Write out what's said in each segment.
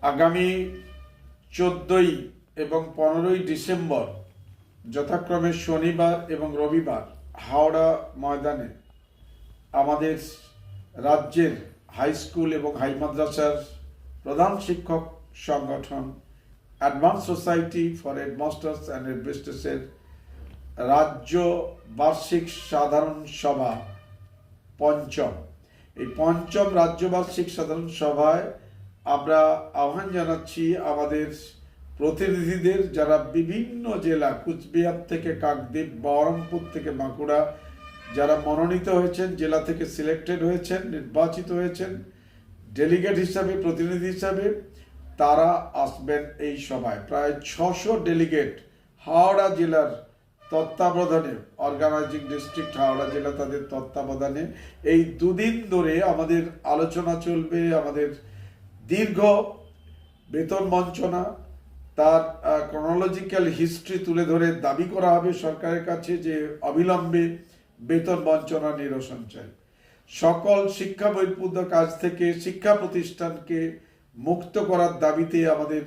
আগামী 14 এবং 15 ডিসেম্বর যথাক্রমে শনিবার এবং রবিবার হাওড়া ময়দানে আমাদের রাজ্যের হাই স্কুল এবং হাই মাদ্রাসার প্রধান শিক্ষক সংগঠন advance society for headmasters and হেডমিস্ট্রেসের রাজ্য বার্ষিক সাধারণ সভা পঞ্চম। এই পঞ্চম রাজ্য বার্ষিক সাধারণ সভায় আমরা আহ্বান জানাচ্ছি আমাদের প্রতিনিধিদের, যারা বিভিন্ন জেলা, কুচবিহার থেকে কাকদ্বীপ, বহরমপুর থেকে বাঁকুড়া, যারা মনোনীত হয়েছেন, জেলা থেকে সিলেক্টেড হয়েছেন, নির্বাচিত হয়েছেন ডেলিগেট হিসাবে, প্রতিনিধি হিসাবে, তারা আসবেন এই সভায়। প্রায় 600 ডেলিগেট হাওড়া জেলার তত্ত্বাবধানে, অর্গানাইজিং ডিস্ট্রিক্ট হাওড়া জেলা তাদের তত্ত্বাবধানে এই দুদিন ধরে আমাদের আলোচনা চলবে। আমাদের দীর্ঘ বেতন বঞ্চনা, তার ক্রোনোলজিক্যাল হিস্ট্রি তুলে ধরে দাবি করা হবে সরকারের কাছে যে অবিলম্বে বেতন বঞ্চনা নিরসন চাই। সকল শিক্ষা বহির্ভূত কাজ থেকে শিক্ষা প্রতিষ্ঠানকে মুক্ত করার দাবিতে আমাদের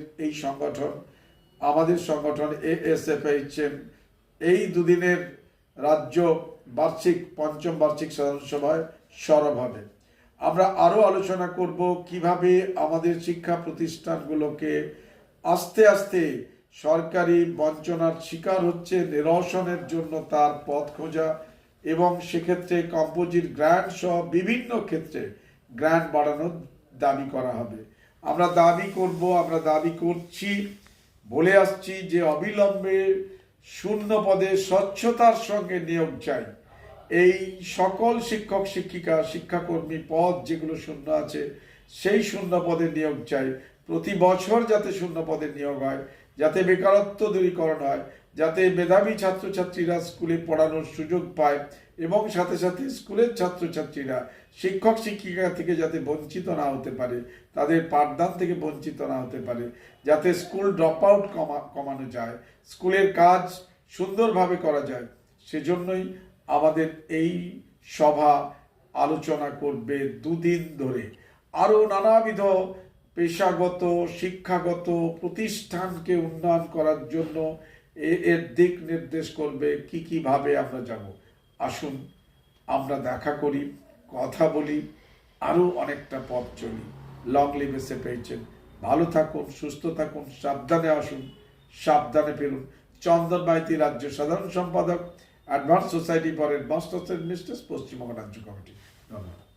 সংগঠন ASFHM এই দুদিনের রাজ্য পঞ্চম বার্ষিক সাধারণ সভায় সরব হবে। আমরা আরও আলোচনা করব কিভাবে আমাদের শিক্ষা প্রতিষ্ঠানগুলোকে আস্তে আস্তে সরকারি বঞ্চনার শিকার হচ্ছে, নিরসনের জন্য তার পথ খোঁজা, এবং সেক্ষেত্রে কম্পোজিট গ্র্যান্ট সহ বিভিন্ন ক্ষেত্রে গ্র্যান্ট বাড়ানোর দাবি করা হবে। আমরা দাবি করছি, বলে আসছি যে অবিলম্বে শূন্য পদে স্বচ্ছতার সঙ্গে নিয়োগ চাই। এই সকল শিক্ষক শিক্ষিকা শিক্ষাকর্মী পদ যেগুলো শূন্য আছে, সেই শূন্য পদে নিয়োগ চাই। প্রতি বছর যাতে শূন্য পদে নিয়োগ হয়, যাতে বেকারত্ব দূরীকরণ হয়, যাতে মেধাবী ছাত্রছাত্রীরা স্কুলে পড়ানোর সুযোগ পায়, এবং সাথে সাথে স্কুলের ছাত্রছাত্রীরা শিক্ষক শিক্ষিকা থেকে যাতে বঞ্চিত না হতে পারে, তাদের পাঠদান থেকে বঞ্চিত না হতে পারে, যাতে স্কুল ড্রপ আউট কমানো যায়, স্কুলের কাজ সুন্দরভাবে করা যায়। সেজন্যই আমাদের এই সভা আলোচনা করবে দুদিন ধরে। আরও নানাবিধ পেশাগত শিক্ষাগত প্রতিষ্ঠানকে উন্নয়ন করার জন্য এর দিক নির্দেশ করবে কিভাবে আমরা যাব। আসুন আমরা দেখা করি, কথা বলি, আরও অনেকটা পথ চলি। Long live ASFHM। ভালো থাকুন, সুস্থ থাকুন, সাবধানে আসুন, সাবধানে ফেরুন। চন্দন মাইতি, রাজ্য সাধারণ সম্পাদক, advance society for headmasters and mistress, Paschimbanga রাজ্য কমিটি। ধন্যবাদ।